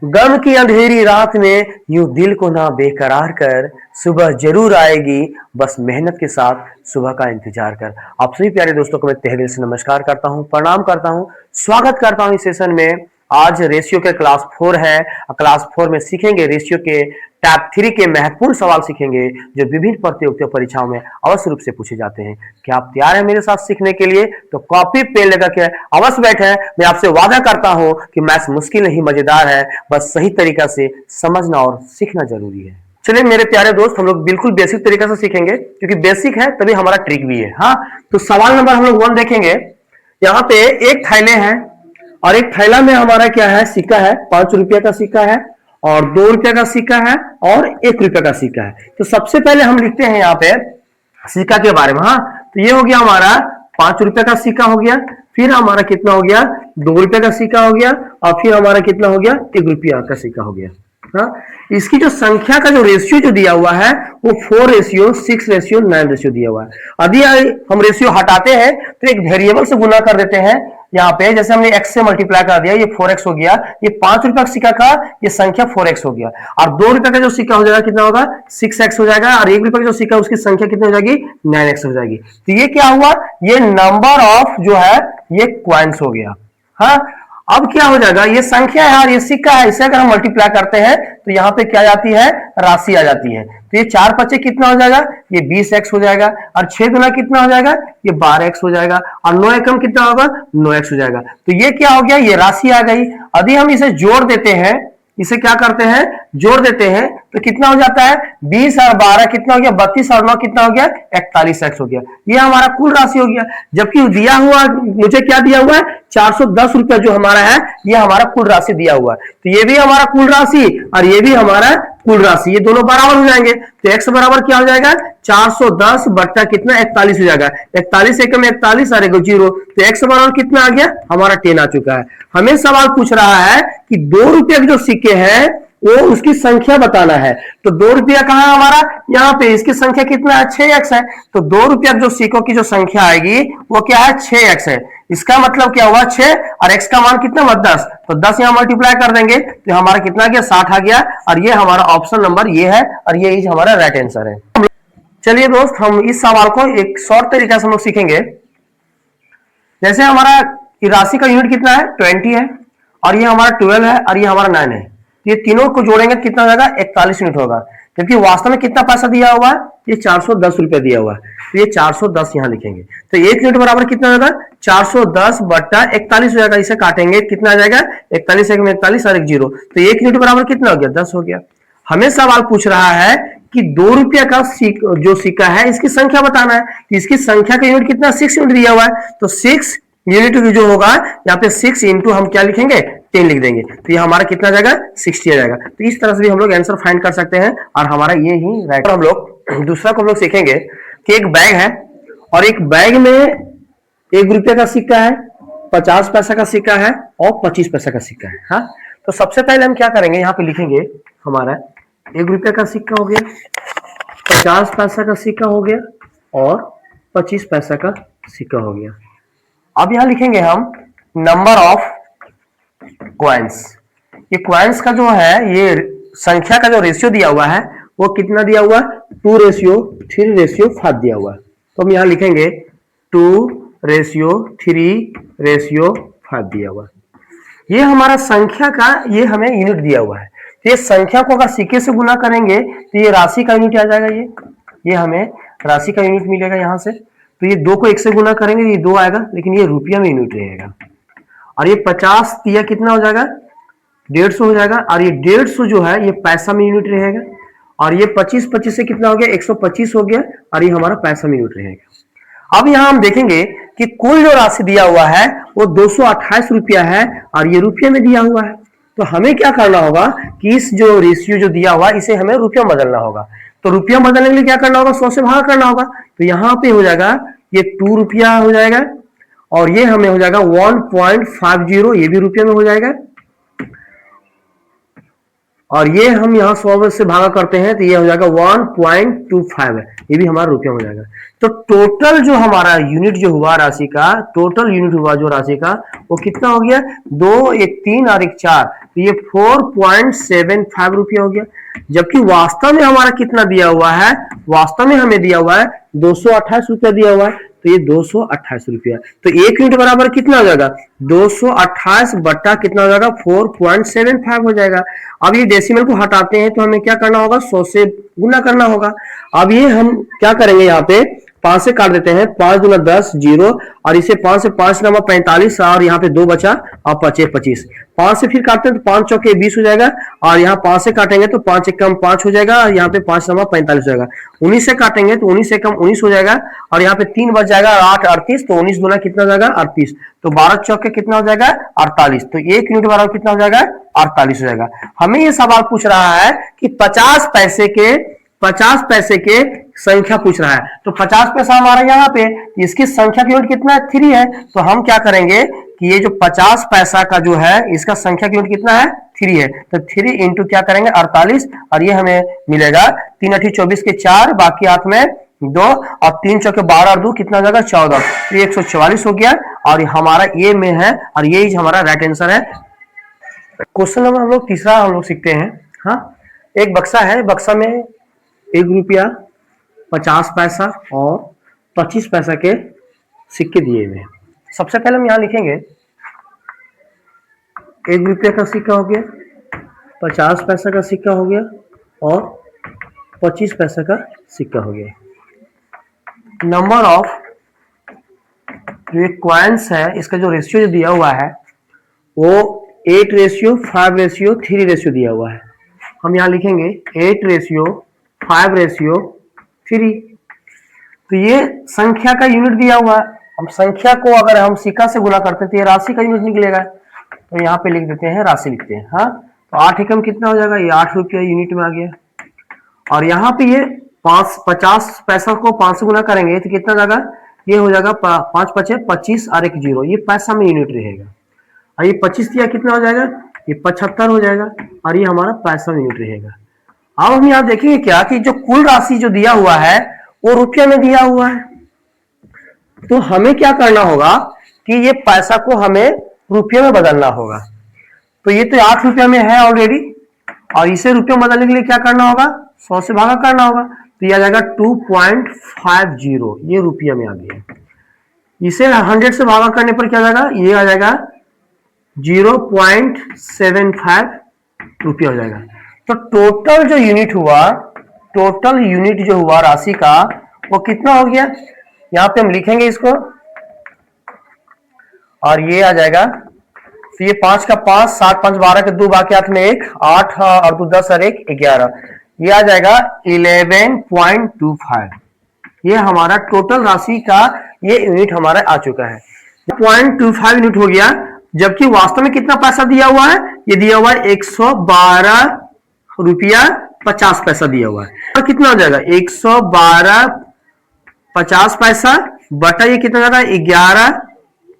गम की अंधेरी रात में यूं दिल को ना बेकरार कर, सुबह जरूर आएगी, बस मेहनत के साथ सुबह का इंतजार कर। आप सभी प्यारे दोस्तों को मैं तहे दिल से नमस्कार करता हूं, प्रणाम करता हूं, स्वागत करता हूं इस सेशन में। आज रेशियो के क्लास 4 है। क्लास 4 में सीखेंगे रेशियो के टैब 3 के महत्वपूर्ण सवाल सीखेंगे जो विभिन्न प्रतियोगिता परीक्षाओं में अवश्य रूप से पूछे जाते हैं। क्या आप तैयार हैं मेरे साथ सीखने के लिए? तो कॉपी पेन लेकर के अवश्य बैठे। मैं आपसे वादा करता हूं कि मैथ्स मुश्किल नहीं, मजेदार है, बस सही तरीका से समझना और सीखना जरूरी है। चलिए मेरे प्यारे दोस्त, हम लोग बिल्कुल बेसिक तरीके से सीखेंगे क्योंकि बेसिक है तभी हमारा ट्रिक भी है। हाँ, तो सवाल नंबर हम लोग 1 देखेंगे। यहाँ पे एक थैले हैं और एक थैला में हमारा क्या है, सिक्का है। 5 रुपया का सिक्का है और 2 रुपया का सिक्का है और 1 रुपया का सिक्का है। तो सबसे पहले हम लिखते हैं यहाँ पे सिक्का के बारे में। हाँ, तो ये हो गया हमारा 5 रुपया का सिक्का हो गया, फिर हमारा कितना हो गया, 2 रुपया का सिक्का हो गया और फिर हमारा कितना हो गया, 1 रुपया का सिक्का हो गया। हाँ, इसकी जो संख्या का जो रेशियो जो दिया हुआ है वो 4:6:9 दिया हुआ है। यदि हम रेशियो हटाते हैं तो एक वेरिएबल से गुना कर देते हैं। यहाँ पे जैसे हमने x से मल्टीप्लाई कर दिया, ये 4x हो गया। ये 5 रुपया का सिक्का का ये संख्या 4x हो गया और 2 रुपया का जो सिक्का हो जाएगा कितना होगा, 6x हो जाएगा और 1 रुपया का जो सिक्का उसकी संख्या कितनी हो जाएगी, 9x हो जाएगी। तो ये क्या हुआ, ये नंबर ऑफ जो है ये क्वाइंस हो गया। हाँ, अब क्या हो जाएगा, ये संख्या है और ये सिक्का है, इसे अगर हम मल्टीप्लाई करते हैं तो यहाँ पे क्या जाती है, राशि आ जाती है। तो ये 4 पच्चे कितना हो जाएगा, ये 20x हो जाएगा और 6 गुना कितना हो जाएगा, ये 12x हो जाएगा और 9 एकम कितना होगा, 9x हो जाएगा। तो ये क्या हो गया, ये राशि आ गई। यदि हम इसे जोड़ देते हैं, इसे क्या करते हैं, जोड़ देते हैं तो कितना हो जाता है, 20 और 12 कितना हो गया, 32 और 9 कितना हो गया, 41x हो गया। ये हमारा कुल राशि हो गया। जबकि दिया हुआ मुझे क्या दिया हुआ है, 410 रुपया जो हमारा है ये हमारा कुल राशि दिया हुआ है। तो ये भी हमारा कुल राशि और ये भी हमारा कुल राशि, ये दोनों बराबर हो जाएंगे। तो x बराबर क्या हो जाएगा, 410 बट्टा कितना, 41 हो जाएगा। 41 एकम 41 और 0, तो x बराबर कितना आ गया, हमारा 10 आ चुका है। हमें सवाल पूछ रहा है कि 2 रुपये के जो सिक्के हैं वो उसकी संख्या बताना है। तो 2 रुपया कहां है हमारा, यहाँ पे, इसकी संख्या कितना है, 6x है। तो 2 रुपया जो सिक्कों की जो संख्या आएगी वो क्या है, 6x है। इसका मतलब क्या हुआ, 6 और x का मान कितना हुआ, 10। तो 10 यहां मल्टीप्लाई कर देंगे तो हमारा कितना गया, 60 आ गया और ये हमारा ऑप्शन नंबर ये है और ये इज हमारा राइट आंसर है। चलिए दोस्त, हम इस सवाल को एक शॉर्ट तरीके से हम लोग सीखेंगे। जैसे हमारा राशि का यूनिट कितना है, 20 है और ये हमारा 12 है और ये हमारा 9 है। ये तीनों को जोड़ेंगे कितना हो जाएगा, 41 यूनिट होगा। जबकि वास्तव में कितना पैसा दिया हुआ है, ये 410 रुपया दिया हुआ है। तो ये 410 यहां लिखेंगे तो 1 यूनिट बराबर कितना होगा, 410 बट्टा 41 हो जाएगा। इसे काटेंगे कितना आ जाएगा, 41 एक में 41 और 1 0। तो 1 यूनिट बराबर कितना हो गया, 10 हो गया। हमें सवाल पूछ रहा है कि 2 रुपया का जो सिक्का है इसकी संख्या बताना है। इसकी संख्या का यूनिट कितना, 6 यूनिट दिया हुआ है। तो 6 यूनिट जो होगा यहाँ पे 6 इंटू हम क्या लिखेंगे, 10 लिख देंगे। तो ये हमारा कितना आ जाएगा, 60 आ जाएगा। तो इस तरह से भी हम लोग आंसर फाइंड कर सकते हैं और हमारा ये ही राइट। हम लोग दूसरा को हम लोग सीखेंगे कि एक बैग है और एक बैग में 1 रुपया का सिक्का है, 50 पैसा का सिक्का है और 25 पैसा का सिक्का है। हाँ, तो सबसे पहले हम क्या करेंगे, यहाँ पे लिखेंगे हमारा 1 रुपया का सिक्का हो गया, 50 पैसा का सिक्का हो गया और 25 पैसा का सिक्का हो गया। अब यहां लिखेंगे हम नंबर ऑफ क्वाइंस। ये क्वाइंस का जो है, ये संख्या का जो रेशियो दिया हुआ है वो कितना दिया हुआ है, 2:3:5 दिया हुआ है। तो हम यहां लिखेंगे 2:3:5 दिया हुआ है। ये हमारा संख्या का ये हमें यूनिट दिया हुआ है। तो ये संख्या को अगर सिक्के से गुना करेंगे तो ये राशि का यूनिट आ जाएगा। ये हमें राशि का यूनिट मिलेगा यहाँ से। तो ये 2 को 1 से गुना करेंगे ये 2 आएगा, लेकिन ये रुपया में यूनिट रहेगा। और ये 50 दिया कितना हो जाएगा, 150 हो जाएगा और ये 150 जो है ये पैसा में यूनिट रहेगा। और ये 25 से कितना हो गया, 125 हो गया और ये हमारा पैसा में यूनिट रहेगा। अब यहां हम देखेंगे कि कुल जो राशि दिया हुआ है वो 228 रुपया है और ये रुपये में दिया हुआ है। तो हमें क्या करना होगा कि इस जो रेशियो जो दिया हुआ इसे हमें रुपया बदलना होगा। तो रुपया बदलने के लिए क्या करना होगा, 100 से भाग करना होगा। तो यहाँ पे हो जाएगा ये 2 रुपया हो जाएगा और ये हमें हो जाएगा 1.50, ये भी रुपये में हो जाएगा। और ये हम यहाँ 100 से भागा करते हैं तो ये हो जाएगा 1.25 है, ये भी हमारा रुपया हो जाएगा। तो टोटल जो हमारा यूनिट जो हुआ राशि का, टोटल यूनिट हुआ जो राशि का वो कितना हो गया, 2, 1 3 और 1 4। तो ये 4.75 रुपया हो गया। जबकि वास्तव में हमारा कितना दिया हुआ है, वास्तव में हमें दिया हुआ है 228 रुपया दिया हुआ है, तो ये 228 रुपया। तो 1 यूनिट बराबर कितना हो जाएगा, 228 बट्टा कितना हो जाएगा, 4.75 हो जाएगा। अब ये डेसिमल को हटाते हैं तो हमें क्या करना होगा, 100 से गुना करना होगा। अब ये हम क्या करेंगे, यहाँ पे 5 से काट देते हैं, 5 दूना 10 जीरो, और इसे 5 से 5 नंबर 45, और यहाँ पे 2 बचा और 5 25। 5 से फिर काटते हैं तो 5 चौके 20 हो जाएगा, और यहाँ 5 से काटेंगे तो 5 एकम 5 हो जाएगा, और यहाँ पे 5 नंबर 45 हो जाएगा। 19 से काटेंगे तो 19 एकम 19 हो जाएगा, और यहाँ पे 3 बच जाएगा, 8 38, तो 19 गुना कितना हो जाएगा, 38। तो 12 चौके कितना हो जाएगा, 48। तो 1 यूनिट बराबर कितना हो जाएगा, 48 हो जाएगा। हमें ये सवाल पूछ रहा है कि 50 पैसे के संख्या पूछ रहा है, तो 50 पैसा हमारा यहाँ पे, इसकी संख्या की यूनिट कितना है, 3 है। तो हम क्या करेंगे कि ये जो 50 पैसा का जो है, इसका संख्या की यूनिट कितना है, 3 है। तो 3 इंटू क्या करेंगे, 48, और ये हमें मिलेगा 3 8 24 के 4, बाकी हाथ में 2, और 3 चौके 12 और 2 कितना हो जाएगा, 14। तो 144 हो गया, और हमारा ये में है, और यही हमारा राइट आंसर है। क्वेश्चन नंबर हम लोग तीसरा हम लोग सीखते हैं। हाँ, एक बक्सा है, बक्सा में 1 रुपया, 50 पैसा और 25 पैसा के सिक्के दिए हुए हैं। सबसे पहले हम यहां लिखेंगे 1 रुपये का सिक्का हो गया, 50 पैसा का सिक्का हो गया, और 25 पैसा का सिक्का हो गया। नंबर ऑफ जो कॉइन्स है, इसका जो रेशियो जो दिया हुआ है वो 8 रेशियो 5 रेशियो 3 रेशियो दिया हुआ है। हम यहाँ लिखेंगे 8 रेशियो 5 रेशियो 3। तो ये संख्या का यूनिट दिया हुआ है। हम संख्या को अगर हम सिक्का से गुणा करते हैं तो ये राशि का यूनिट निकलेगा। तो यहाँ पे लिख देते हैं, राशि लिखते हैं। हाँ, तो 8 एकम कितना हो जाएगा, ये 8 रुपया यूनिट में आ गया। और यहाँ पे ये 50 पैसा को 5 से गुना करेंगे तो कितना जाएगा, ये हो जाएगा 5 5 25 और 1 0, ये पैसा में यूनिट रहेगा। और ये 25 दिया कितना हो जाएगा, ये 75 हो जाएगा, और ये हमारा पैसा में यूनिट रहेगा। अब हम यहाँ देखेंगे क्या कि जो कुल राशि जो दिया हुआ है वो रुपया में दिया हुआ है। तो हमें क्या करना होगा कि ये पैसा को हमें रुपये में बदलना होगा। तो ये तो 8 रुपया में है ऑलरेडी, और इसे रुपये में बदलने के लिए क्या करना होगा, 100 से भागा करना होगा। तो ये आ जाएगा 2.50, ये रुपया में आ गया। इसे 100 से भागा करने पर क्या जाएगा, ये आ जाएगा 0.75 रुपया हो जाएगा। तो टोटल जो यूनिट हुआ, टोटल यूनिट जो हुआ राशि का, वो कितना हो गया, यहां पे हम लिखेंगे इसको, और ये आ जाएगा। तो ये 5 का 5, 7 5 12 के 2, बाकी हाथ में 1, 8 और 2 10 और 1 11, ये आ जाएगा 11.25। ये हमारा टोटल राशि का ये यूनिट हमारा आ चुका है, 0.25 यूनिट हो गया। जबकि वास्तव में कितना पैसा दिया हुआ है, ये दिया हुआ है 112 रुपया 50 पैसा दिया हुआ है। तो कितना हो जाएगा, 112 50 पैसा बटा ये कितना जाएगा,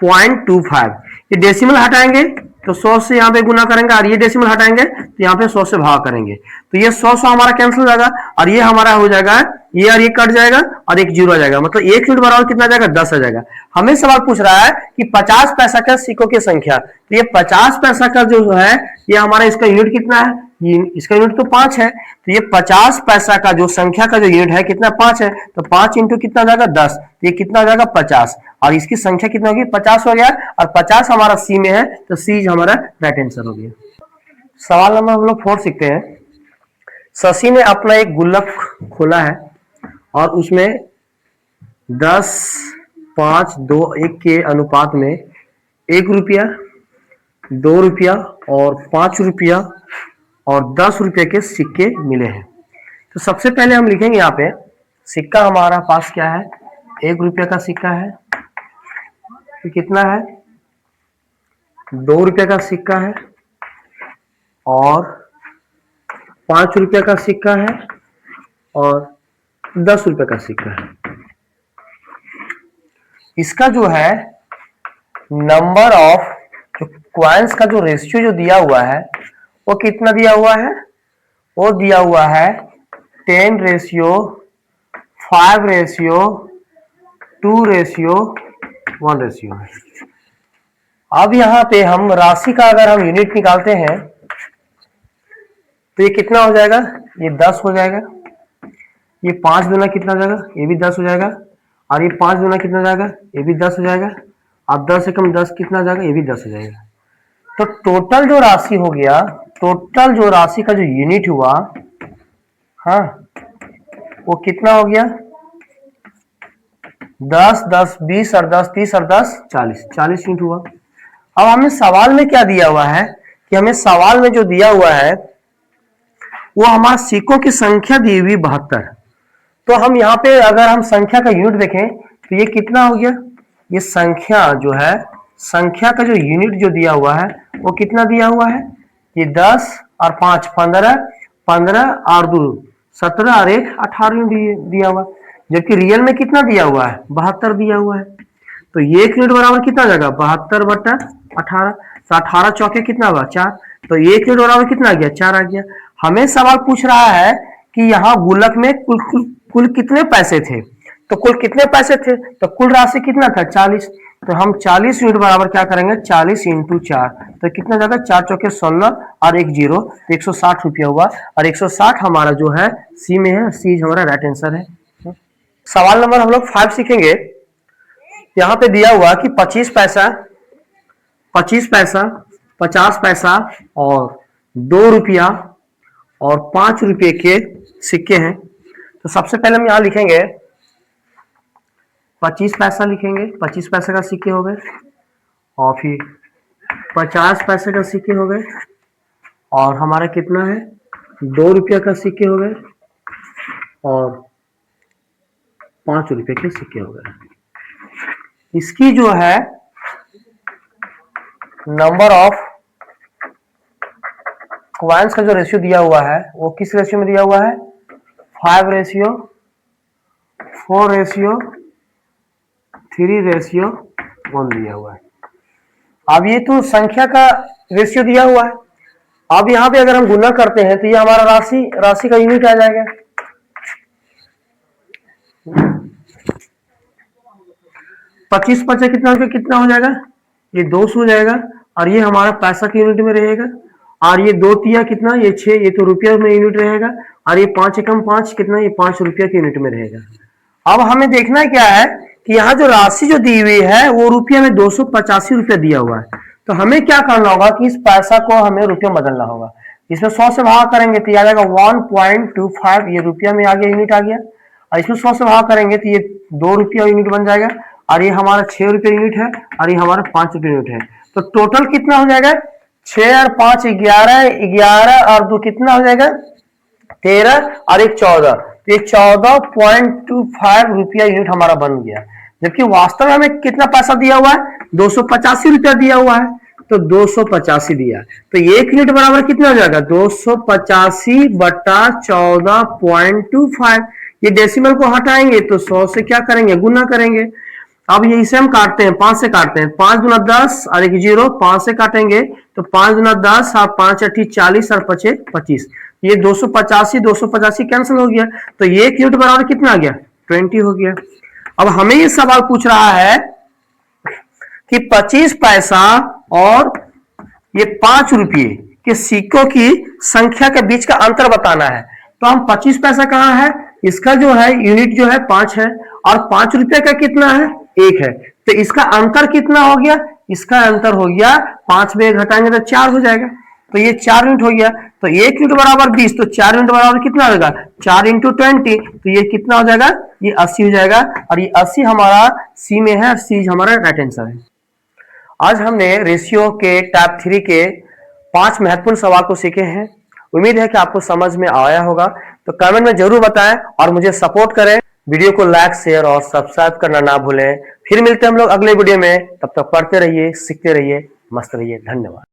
11.25। ये डेसिमल हटाएंगे तो 100 से यहाँ पे गुना करेंगे, और ये डेसिमल हटाएंगे तो यहाँ पे 100 से भाग करेंगे, तो ये 100 हमारा कैंसिल हो जाएगा, और ये हमारा हो जाएगा, ये और ये कट जाएगा, और 1 0 आ जाएगा। मतलब 1 यूनिट बराबर कितना जाएगा, 10 आ जाएगा। हमें सवाल पूछ रहा है कि 50 पैसा का सिक्कों की संख्या। तो ये 50 पैसा का जो है, ये हमारा इसका यूनिट कितना है, इसका यूनिट तो 5 है। तो ये 50 पैसा का जो संख्या का जो यूनिट है कितना, 5 है। तो 5 इंटू कितना जाएगा, 10, तो ये कितना जाएगा 50, और इसकी संख्या कितना होगी, 50 हो गया, और 50 हमारा सी में है, तो सी हमारा राइट आंसर हो गया। सवाल नंबर हम लोग 4 सीखते हैं। शशि ने अपना एक गुल्लक खोला है, और उसमें 10 5 2 1 के अनुपात में 1 रुपया 2 रुपया और 5 रुपया और 10 रुपये के सिक्के मिले हैं। तो सबसे पहले हम लिखेंगे यहाँ पे, सिक्का हमारा पास क्या है, 1 रुपये का सिक्का है। तो कितना है, 2 रुपये का सिक्का है, और 5 रुपये का सिक्का है, और 10 रुपये का सिक्का है। इसका जो है नंबर ऑफ जो कॉइन्स का जो रेशियो जो दिया हुआ है वो कितना दिया हुआ है, वो दिया हुआ है 10 रेशियो 5 रेशियो 2 रेशियो 1 रेशियो। अब यहाँ पे हम राशि का अगर हम यूनिट निकालते हैं तो ये कितना हो जाएगा, ये 10 हो जाएगा। ये 5 दूना कितना हो जाएगा, ये भी 10 हो जाएगा। और ये 5 दूना कितना हो जाएगा, ये भी 10 हो जाएगा। अब 10 से कम 10 कितना हो जाएगा, ये भी 10 हो जाएगा। तो टोटल जो राशि हो गया, टोटल जो राशि का जो यूनिट हुआ, हाँ, वो कितना हो गया, 10, 10, 20 और 10, 30 और 10, 40 यूनिट हुआ। अब हमें सवाल में क्या दिया हुआ है कि हमें सवाल में जो दिया हुआ है वो हमारा सिक्कों की संख्या दी हुई 72। तो हम यहाँ पे अगर हम संख्या का यूनिट देखें तो ये कितना हो गया, ये संख्या जो है, संख्या का जो यूनिट जो दिया हुआ है वो कितना दिया हुआ है, ये 10 और 5 15, 15 और 2 17 और 1 18 यूनिट दिया हुआ। जबकि रियल में कितना दिया हुआ है, 72 दिया हुआ है। तो ये एक यूनिट बराबर कितना आ जाएगा, 72/18। तो 18 चौके कितना हुआ, 4। तो एक यूनिट बराबर कितना आ गया, 4 आ गया। हमें सवाल पूछ रहा है कि यहाँ गुल्लक में कुल कितने पैसे थे। तो कुल कितने पैसे थे, तो कुल राशि कितना था, 40। तो हम 40 यूनिट बराबर क्या करेंगे, 40 इंटू 4। तो कितना जाएगा, 4 चौके 16 और 1 0, 160 रुपया हुआ। और 160 हमारा जो है सी में है, सी हमारा राइट आंसर है। सवाल नंबर हम लोग 5 सीखेंगे। यहाँ पे दिया हुआ कि 25 पैसा, 25 पैसा, 50 पैसा और 2 रुपया और 5 रुपये के सिक्के हैं। तो सबसे पहले हम यहाँ लिखेंगे 25 पैसा लिखेंगे, 25 पैसे का सिक्के हो गए। और फिर 50 पैसे का सिक्के हो गए। और हमारा कितना है, 2 रुपया का सिक्के हो गए और 5 रुपये के सिक्के हो गए। इसकी जो है नंबर ऑफ कॉइन्स का जो रेशियो दिया हुआ है वो किस रेशियो में दिया हुआ है, 5:4:3:1 दिया हुआ है। अब ये तो संख्या का रेशियो दिया हुआ है। अब यहाँ पे अगर हम गुना करते हैं तो ये हमारा राशि का यूनिट आ जाएगा। 25 पैसा कितना हो जाएगा, ये 200 हो जाएगा। और ये हमारा पैसा के यूनिट में रहेगा। और ये 2 तिया कितना, ये 6, ये तो रुपया में यूनिट रहेगा। और ये 5 एकम 5 कितना, ये 5 रुपया के यूनिट में रहेगा। अब हमें देखना क्या है कि यहाँ जो राशि जो दी हुई है वो रुपया में 285 रुपया दिया हुआ है। तो हमें क्या करना होगा कि इस पैसा को हमें रुपया में बदलना होगा। इसमें 100 से भाग करेंगे तो ये आ जाएगा 1.25, ये रुपया में आ गया, यूनिट आ गया। और इसमें 100 से भाग करेंगे तो ये 2 रुपया यूनिट बन जाएगा। और ये हमारा 6 रुपये यूनिट है और ये हमारा 5 रुपये यूनिट है। तो टोटल कितना हो जाएगा, 6 और 5 11, 11 और 2 कितना हो जाएगा, 13 और 1 14। तो ये 14.25 रुपया यूनिट हमारा बन गया। जबकि वास्तव में हमें कितना पैसा दिया हुआ है, 285 रुपया दिया हुआ है। तो 285 दिया, तो एक यूनिट बराबर कितना हो जाएगा, 285/14.25। ये डेसिमल को हटाएंगे तो 100 से क्या करेंगे, गुना करेंगे। अब ये इसे हम काटते हैं, 5 से काटते हैं, 5 दूना 10 और 1 0, 5 से काटेंगे तो 5 दूना 10 और 5 8 40 और 5 25। ये 285 कैंसिल हो गया। तो ये एक यूनिट बराबर कितना आ गया, 20 हो गया। अब हमें ये सवाल पूछ रहा है कि 25 पैसा और ये 5 रुपये के सिक्कों की संख्या के बीच का अंतर बताना है। तो हम 25 पैसा कहाँ है, इसका जो है यूनिट जो है 5 है और 5 रुपये का कितना है, 1 है। तो इसका अंतर कितना हो गया, इसका अंतर हो गया 5 में 1 घटाएंगे तो 4 हो जाएगा। तो ये 4 यूनिट हो गया। तो 1 यूनिट बराबर 20, तो 4 यूनिट बराबर कितना होगा, 4 × 20। तो ये कितना हो जाएगा, ये 80 हो जाएगा। और ये 80 हमारा सी में है, सी हमारा राइट आंसर है। आज हमने रेशियो के टाइप 3 के 5 महत्वपूर्ण सवाल को सीखे हैं। उम्मीद है कि आपको समझ में आया होगा। तो कमेंट में जरूर बताएं और मुझे सपोर्ट करें। वीडियो को लाइक, शेयर और सब्सक्राइब करना ना भूलें। फिर मिलते हैं हम लोग अगले वीडियो में। तब तक पढ़ते रहिए, सीखते रहिए, मस्त रहिए। धन्यवाद।